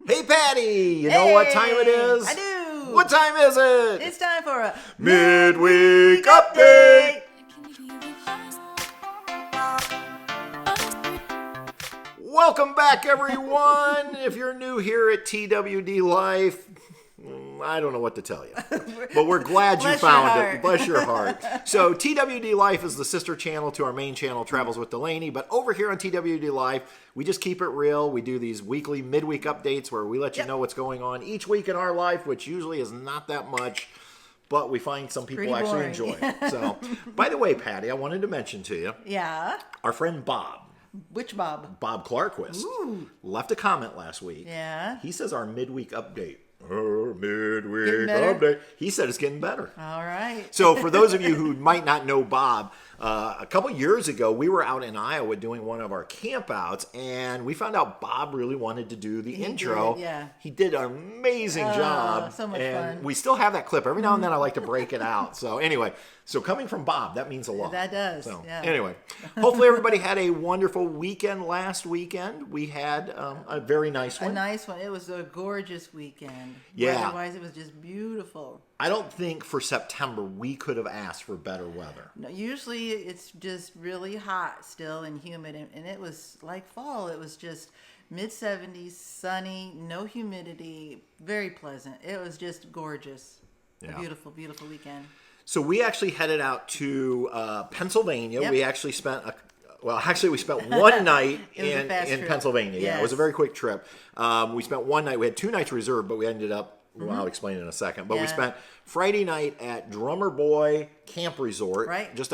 Hey, Patty, you know what time it is? I do. What time is it? It's time for a Midweek Update. Welcome back, everyone. If you're new here at TWD Life, I don't know what to tell you, but we're glad you found it. Bless your heart. So TWD Life is the sister channel to our main channel, Travels with Delaney. But over here on TWD Life, we just keep it real. We do these weekly midweek updates where we let you know what's going on each week in our life, which usually is not that much, but we find some people actually enjoy it. So, by the way, Patty, I wanted to mention to you, our friend Bob. Which Bob? Bob Clarkquist. Left a comment last week. Yeah. He says our midweek update. Midweek update. He said it's getting better. All right. So for those of you who might not know Bob, a couple years ago, we were out in Iowa doing one of our campouts, and we found out Bob really wanted to do the intro. He did an amazing job. So much fun. We still have that clip. Every now and then I like to break it out. So anyway, so coming from Bob, that means a lot. That does. So anyway, hopefully everybody had a wonderful weekend last weekend. We had a very nice one. A nice one. It was a gorgeous weekend. Yeah. Otherwise, it was just beautiful. I don't think for September we could have asked for better weather. No, usually it's just really hot still and humid, and it was like fall. It was just mid-70s, sunny, no humidity, very pleasant. It was just gorgeous. Yeah. A beautiful, beautiful weekend. So we actually headed out to Pennsylvania. Yep. We actually spent we spent one night in Pennsylvania. Yes. Yeah, it was a very quick trip. We spent one night. We had 2 nights reserved, but we ended up. Well, I'll explain in a second. But we spent Friday night at Drummer Boy Camp Resort, just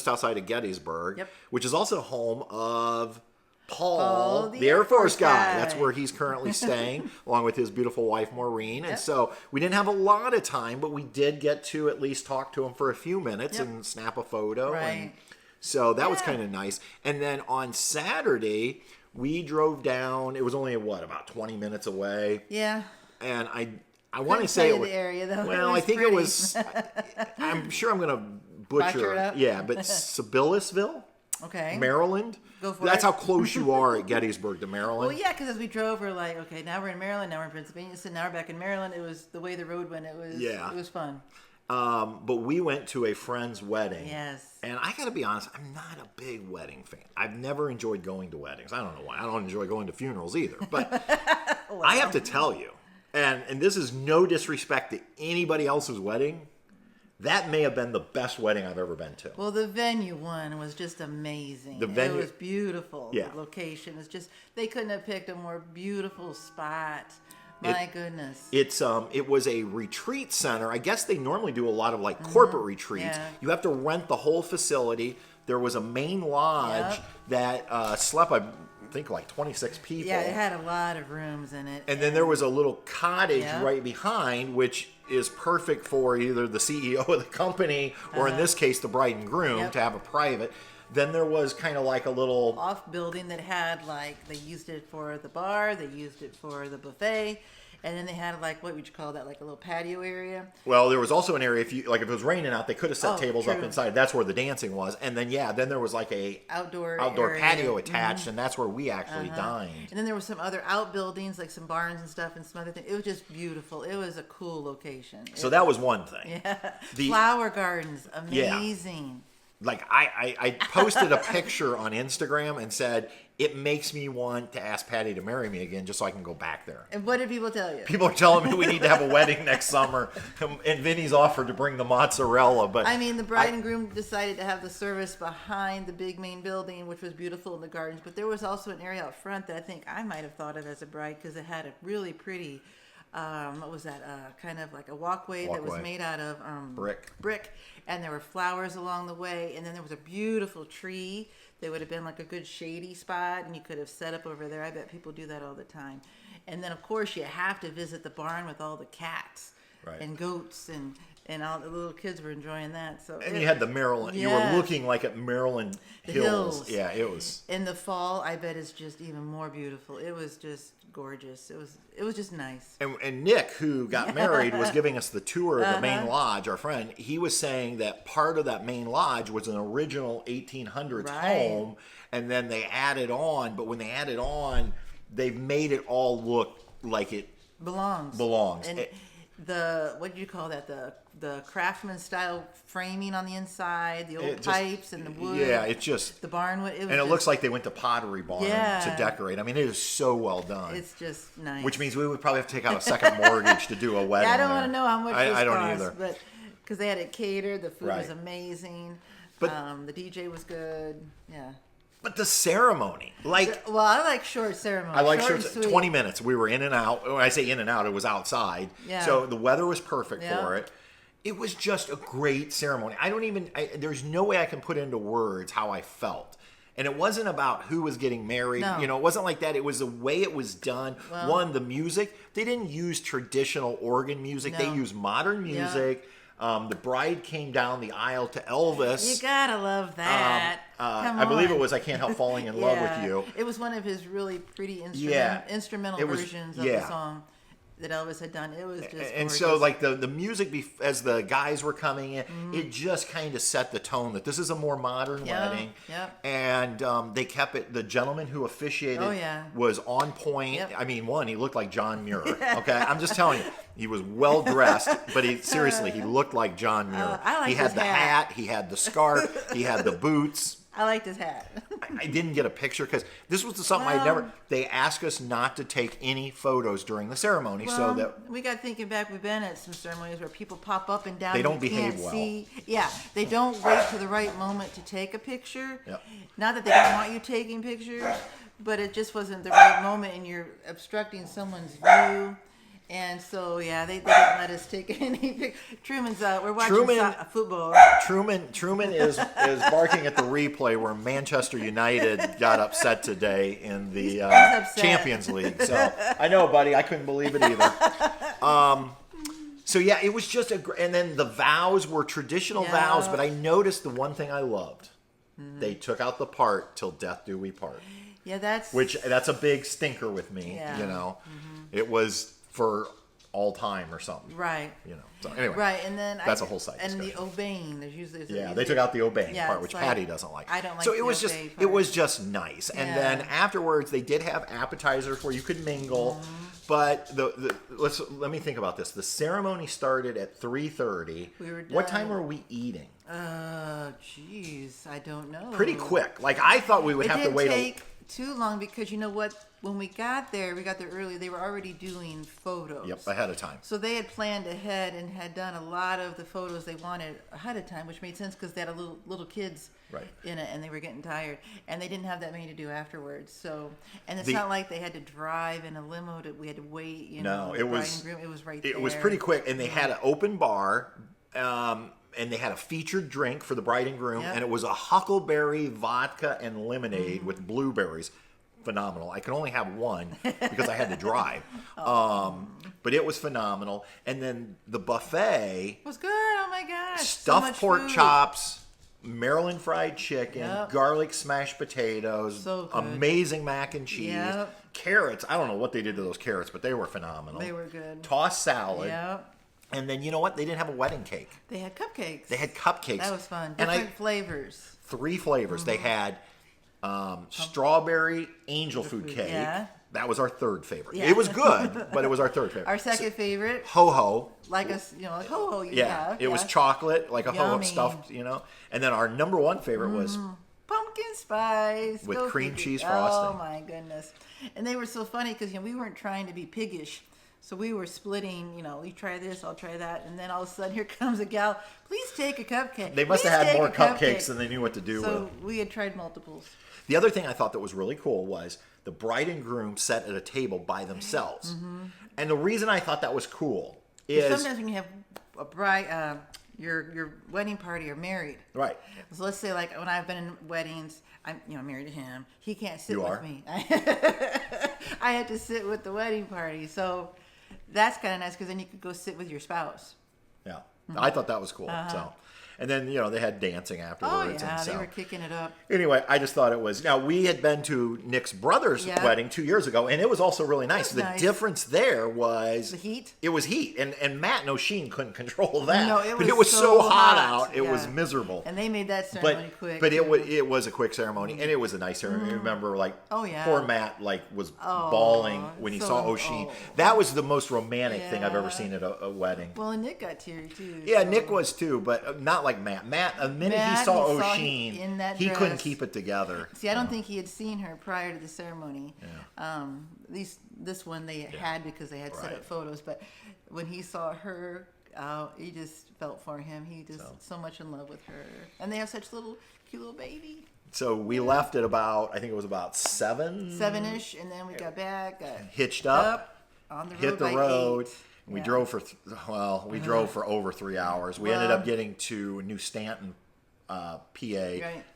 outside of Gettysburg, which is also home of Paul, the Air Force guy. That's where he's currently staying, along with his beautiful wife, Maureen. And so we didn't have a lot of time, but we did get to at least talk to him for a few minutes and snap a photo. And so that was kind of nice. And then on Saturday, we drove down. It was only, about 20 minutes away? Yeah. And I want to say it was, the area, though. well, I think it was, I'm sure I'm going to butcher it. Yeah, but Sibyllsville, Maryland. Go for That's it. how close you are at Gettysburg to Maryland. Well, yeah, because as we drove, we're like, okay, now we're in Maryland, now we're in Pennsylvania, so now we're back in Maryland. It was the way the road went. It was fun. But we went to a friend's wedding. Yes. And I got to be honest, I'm not a big wedding fan. I've never enjoyed going to weddings. I don't know why. I don't enjoy going to funerals either. But I have to tell you, and this is no disrespect to anybody else's wedding, that may have been the best wedding I've ever been to. Well, the venue one was just amazing. The venue, it was beautiful. Yeah. The location is just, they couldn't have picked a more beautiful spot. My goodness. It was a retreat center. I guess they normally do a lot of like corporate retreats. Yeah. You have to rent the whole facility. There was a main lodge that slept, I think, like 26 people. Yeah, it had a lot of rooms in it. And then there was a little cottage right behind, which is perfect for either the CEO of the company or in this case, the bride and groom to have a private. Then there was kind of like a little off building that had they used it for the bar, they used it for the buffet, and then they had what would you call that, like a little patio area. Well, there was also an area if it was raining out, they could have set tables up inside. That's where the dancing was. And then then there was like a outdoor patio attached, and that's where we actually dined. And then there were some other outbuildings, like some barns and stuff and some other things. It was just beautiful. It was a cool location. So that was one thing. Yeah. Flower gardens, amazing. Yeah. Like, I posted a picture on Instagram and said, it makes me want to ask Patty to marry me again just so I can go back there. And what did people tell you? People are telling me we need to have a wedding next summer. And Vinny's offered to bring the mozzarella. But I mean, the bride and groom decided to have the service behind the big main building, which was beautiful in the gardens. But there was also an area out front that I think I might have thought of as a bride because it had a really pretty... what was that? Kind of like a walkway that was made out of brick, and there were flowers along the way, and then there was a beautiful tree that would have been like a good shady spot, and you could have set up over there. I bet people do that all the time. And then, of course, you have to visit the barn with all the cats and goats, and all the little kids were enjoying that. So you had the Maryland. You were looking like at Maryland Hills. Yeah, it was. In the fall, I bet it's just even more beautiful. It was just gorgeous. It was just nice. And Nick, who got married, was giving us the tour of the main lodge. Our friend, he was saying that part of that main lodge was an original 1800s home, and then they added on. But when they added on, they've made it all look like it belongs. And what do you call that? The craftsman style framing on the inside, the old pipes and the wood. Yeah, it's just the barnwood. It looks like they went to Pottery Barn to decorate. I mean, it is so well done. It's just nice. Which means we would probably have to take out a second mortgage to do a wedding. I don't want to know how much this I don't costs, either. but because they had it catered, the food was amazing. But the DJ was good. Yeah. But the ceremony, I like short ceremonies. I like short 20 minutes. We were in and out. When I say in and out, it was outside. Yeah. So the weather was perfect for it. It was just a great ceremony. There's no way I can put into words how I felt. And it wasn't about who was getting married. No. It wasn't like that. It was the way it was done. Well, the music. They didn't use traditional organ music. No. They used modern music. The bride came down the aisle to Elvis. You gotta love that. I believe it was I Can't Help Falling in Love with You. It was one of his really pretty instrumental versions of the song that Elvis had done. It was just gorgeous. And so like the music as the guys were coming in, it just kind of set the tone that this is a more modern wedding. Yep. And they kept it. The gentleman who officiated was on point. Yep. I mean, he looked like John Muir. Okay, I'm just telling you, he was well dressed, but he looked like John Muir. He had the hat, he had the scarf, he had the boots. I liked his hat. I didn't get a picture because this was something I'd never. They asked us not to take any photos during the ceremony, so that we got thinking back. We've been at some ceremonies where people pop up and down. They don't you behave can't well. See. Yeah, they don't wait for the right moment to take a picture. Yep. Not that they don't want you taking pictures, but it just wasn't the right moment, and you're obstructing someone's view. And so, they didn't let us take any pictures. Truman's, we're watching football. Truman is barking at the replay where Manchester United got upset today in the Champions League. So, I know, buddy, I couldn't believe it either. It was just and then the vows were traditional vows, but I noticed the one thing I loved. They took out the part, "Till death do we part." Yeah, that's a big stinker with me, It was for all time or something. Right. So anyway. Right, and then that's a whole side discussion. And the obeying. There's usually they took out the obeying part, which Patty doesn't like. I don't like so it was just nice. And then afterwards they did have appetizers where you could mingle. But let me think about this. The ceremony started at 3:30. We were done. What time were we eating? Jeez, I don't know. Pretty quick. Like I thought we would have to wait. It didn't take too long because you know what? When we got there early. They were already doing photos. Yep, ahead of time. So they had planned ahead and had done a lot of the photos they wanted ahead of time, which made sense because they had little kids in it, and they were getting tired, and they didn't have that many to do afterwards. So, and it's not like they had to drive in a limo. We had to wait. No, it was right there. It was pretty quick, and they had an open bar. And they had a featured drink for the bride and groom, and it was a huckleberry vodka and lemonade with blueberries. Phenomenal. I could only have one because I had to drive. But it was phenomenal. And then the buffet was good. Oh my gosh. Stuffed pork chops, Maryland fried chicken, garlic smashed potatoes, amazing mac and cheese, carrots. I don't know what they did to those carrots, but they were phenomenal. They were good. Tossed salad. And then you know what? They didn't have a wedding cake. They had cupcakes. That was fun. Different flavors. 3 flavors. They had strawberry angel food cake. Yeah. That was our third favorite. Yeah. It was good, but it was our third favorite. Our second favorite. Ho-ho. Like ho-ho. It was chocolate, like a ho-ho stuffed, And then our number one favorite was pumpkin spice. With cream cheese frosting. Oh my goodness. And they were so funny because we weren't trying to be piggish. So we were splitting, you try this, I'll try that. And then all of a sudden, here comes a gal. Please take a cupcake. They must have had more cupcakes than they knew what to do with. So we had tried multiples. The other thing I thought that was really cool was the bride and groom sat at a table by themselves. And the reason I thought that was cool is... Sometimes when you have a bride, your wedding party are married. Right. So let's say like when I've been in weddings, I'm married to him. He can't sit with me. I had to sit with the wedding party. So... That's kind of nice because then you could go sit with your spouse. Yeah, I thought that was cool. So, And then, they had dancing afterwards. Oh, yeah, and so, they were kicking it up. Anyway, I just thought it was... Now, we had been to Nick's brother's wedding 2 years ago, and it was also really nice. The difference there was... The heat? It was heat, and Matt and O'Sheen couldn't control that. No, but it was so hot out, it yeah. was miserable. And they made that ceremony quick. But it was a quick ceremony, and it was a nice ceremony. I remember, poor Matt, was bawling when he saw O'Sheen. That was the most romantic thing I've ever seen at a wedding. Well, and Nick got teary, too. Yeah, Nick was, too, but not like Matt. Matt, the minute he saw O'Sheen, he couldn't keep it together. See, I don't think he had seen her prior to the ceremony. Yeah. This one they had because they had set up photos, but when he saw her, he just felt for him. He just so much in love with her, and they have such cute little baby. So we left at about, I think it was about 7-ish, and then we got back, hitched up on the road, hit the road. 8. We drove for over 3 hours. We ended up getting to New Stanton, PA,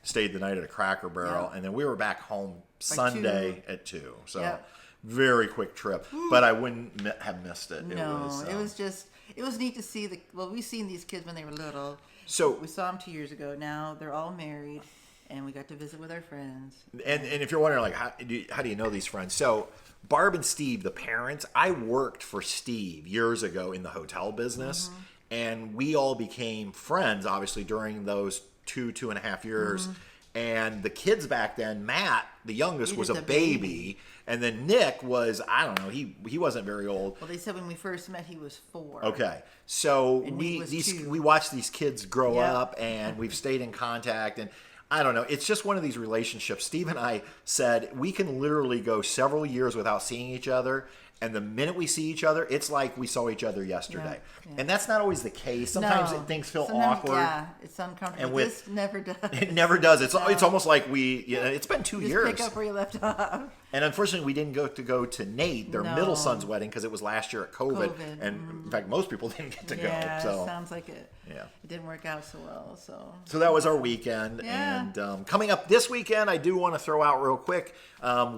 stayed the night at a Cracker Barrel, and then we were back home Sunday at 2. So very quick trip, but I wouldn't have missed it. It was neat to see we've seen these kids when they were little. So we saw them 2 years ago. Now they're all married, and we got to visit with our friends. And if you're wondering, how do you know these friends? So Barb and Steve, the parents, I worked for Steve years ago in the hotel business, and we all became friends, obviously, during those 2.5 years. And the kids back then, Matt, the youngest, was a baby. And then Nick was, I don't know, he wasn't very old. Well, they said when we first met, he was 4. Okay. So we watched these kids grow up, and we've stayed in contact. And I don't know, it's just one of these relationships. Steve and I said we can literally go several years without seeing each other. And the minute we see each other, it's like we saw each other yesterday. Yeah. And that's not always the case. Sometimes things feel awkward. Yeah, it's uncomfortable. And this never does. It never does. It's almost like it's been 2 years. Pick up where you left off. And unfortunately, we didn't go to Nate, their middle son's wedding, because it was last year at COVID. And in fact, most people didn't get to go. So it sounds like it. Yeah, it didn't work out so well. So that was our weekend. Yeah. And coming up this weekend, I do want to throw out real quick.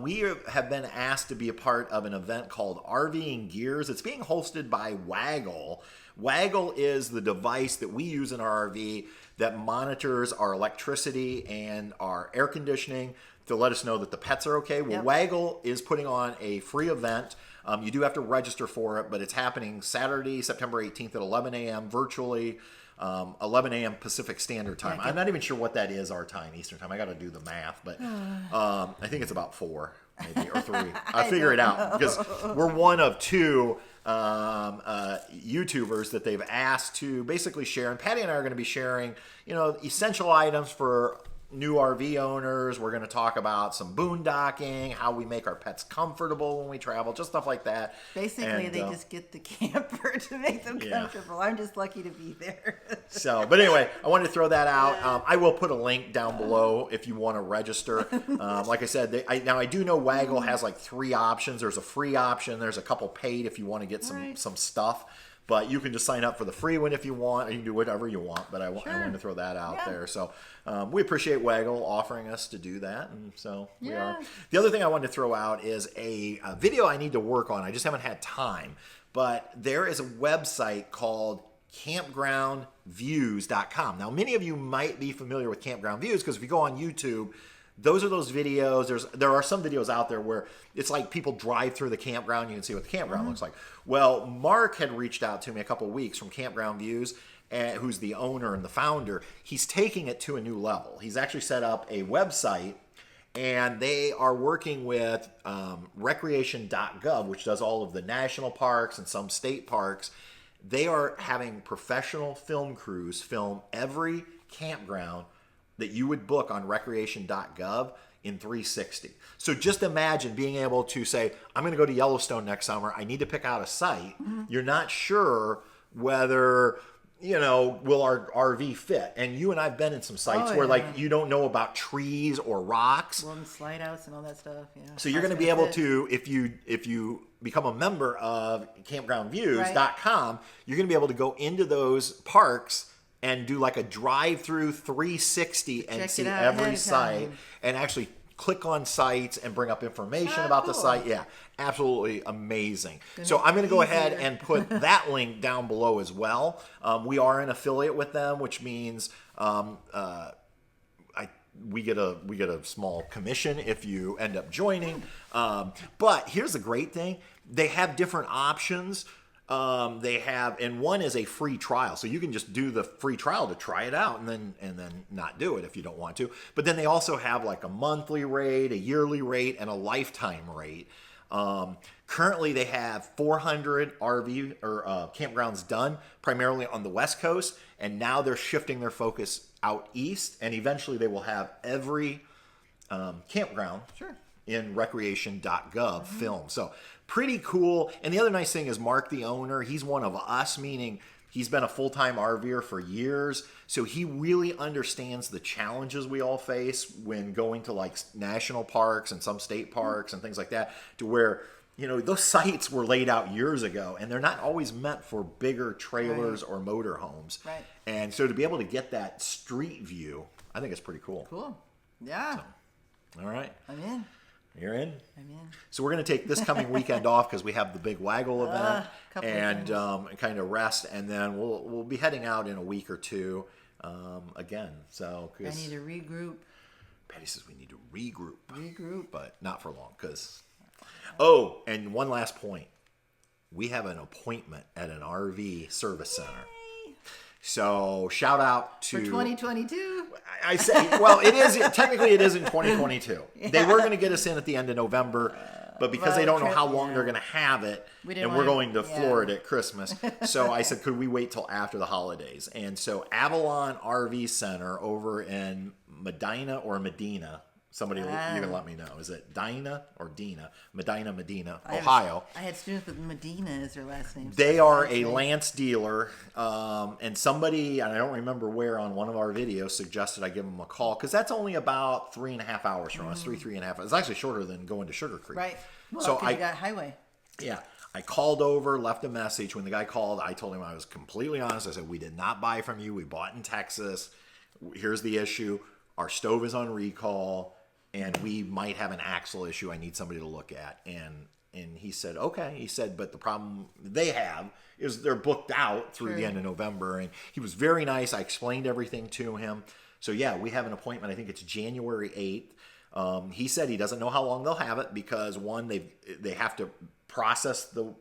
We have been asked to be a part of an event called RVing Gears. It's being hosted by Waggle. Waggle is the device that we use in our RV that monitors our electricity and our air conditioning to let us know that the pets are okay. Well, Waggle is putting on a free event. You do have to register for it, but it's happening Saturday, September 18th at 11 a.m. virtually, 11 a.m. Pacific Standard Time. I'm not even sure what that is, our time, Eastern Time. I got to do the math, but I think it's about 4, maybe, or 3. I'll figure it out, because we're one of 2 YouTubers that they've asked to basically share. And Patty and I are going to be sharing, essential items for new RV owners. We're going to talk about some boondocking, how we make our pets comfortable when we travel, just stuff like that. Basically, they just get the camper to make them comfortable. I'm just lucky to be there. But anyway, I wanted to throw that out. I will put a link down below if you want to register. Like I said, I do know Waggle has 3 options. There's a free option. There's a couple paid if you want to get some stuff. But you can just sign up for the free one if you want. You can do whatever you want. But I wanted to throw that out there. So we appreciate Waggle offering us to do that. And so we are. The other thing I wanted to throw out is a video I need to work on. I just haven't had time. But there is a website called campgroundviews.com. Now, many of you might be familiar with Campground Views, because if you go on YouTube, those are those videos. There are some videos out there where it's like people drive through the campground. You can see what the campground looks like. Well, Mark had reached out to me a couple weeks from Campground Views, who's the owner and the founder. He's taking it to a new level. He's actually set up a website, and they are working with recreation.gov, which does all of the national parks and some state parks. They are having professional film crews film every campground that you would book on recreation.gov in 360. So just imagine being able to say, I'm going to go to Yellowstone next summer. I need to pick out a site. You're not sure whether, will our RV fit? And you and I've been in some sites where you don't know about trees or rocks. Well, and slide outs and all that stuff. Yeah. So you're going to be able to, if you become a member of campgroundviews.com, you're going to be able to go into those parks and do a drive-through 360 and see every site and actually click on sites and bring up information about the site. Yeah, absolutely amazing. So I'm going to go ahead and put that link down below as well. We are an affiliate with them, which means we get a small commission if you end up joining. But here's the great thing: they have different options. And one is a free trial, so you can just do the free trial to try it out, and then not do it if you don't want to. But then they also have like a monthly rate, a yearly rate, and a lifetime rate. Currently, they have 400 RV or campgrounds done, primarily on the West Coast, and now they're shifting their focus out east, and eventually they will have every campground in recreation.gov film. So pretty cool. And the other nice thing is Mark, the owner, he's one of us, meaning he's been a full-time RVer for years. So he really understands the challenges we all face when going to like national parks and some state parks and things like that, to where, you know, those sites were laid out years ago and they're not always meant for bigger trailers or motorhomes. Right. And so to be able to get that street view, I think it's pretty cool. Cool. Yeah. So, all right. I'm in. You're in? I'm in. So we're going to take this coming weekend off because we have the big Waggle event and kind of rest, and then we'll be heading out in a week or two again. So I need to regroup. Patty says we need to regroup. Regroup. But not for long because... Oh, and one last point. We have an appointment at an RV service center. So shout out to... For 2022? I say, well, it is, technically it is in 2022. Yeah. They were going to get us in at the end of November, but because they don't know how long they're going to have it, and we're going to Florida at Christmas, so I said, could we wait till after the holidays? And so Avalon RV Center over in Medina or Medina, somebody, you can let me know. Is it Dinah or Dina? Medina, Ohio. I had students with Medina as their last name. They are a Lance dealer, and somebody, and I don't remember where, on one of our videos suggested I give them a call, because that's only about 3.5 hours from us, 3.5 hours. It's actually shorter than going to Sugar Creek. Right. Well, so you got highway. Yeah. I called over, left a message. When the guy called, I told him I was completely honest. I said, we did not buy from you. We bought in Texas. Here's the issue. Our stove is on recall, and we might have an axle issue I need somebody to look at. And he said, okay. He said, but the problem they have is they're booked out through the end of November. And he was very nice. I explained everything to him. So, yeah, we have an appointment. I think it's January 8th. He said he doesn't know how long they'll have it because, one, they have to process the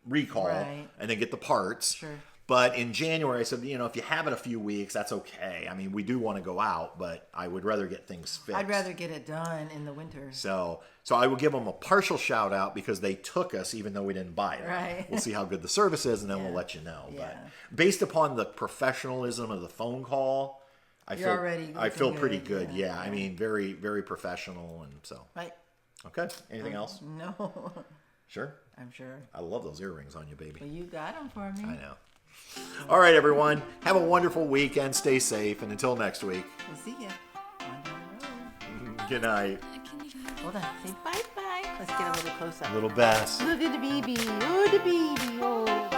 recall and then get the parts. Sure. But in January, I said, you know, if you have it a few weeks, that's okay. I mean, we do want to go out, but I would rather get things fixed. I'd rather get it done in the winter. So I will give them a partial shout out because they took us even though we didn't buy it. Right. We'll see how good the service is, and then we'll let you know. Yeah. But based upon the professionalism of the phone call, I feel pretty good. Yeah. I mean, very, very professional, and so. Right. Okay. Anything else? No. Sure? I'm sure. I love those earrings on you, baby. Well, you got them for me. I know. All right, everyone. Have a wonderful weekend. Stay safe. And until next week. We'll see you on the road. Good night. Hold on. Say bye-bye. Let's get a little close up. Little Bess. Look at the baby. Oh, the baby. Oh.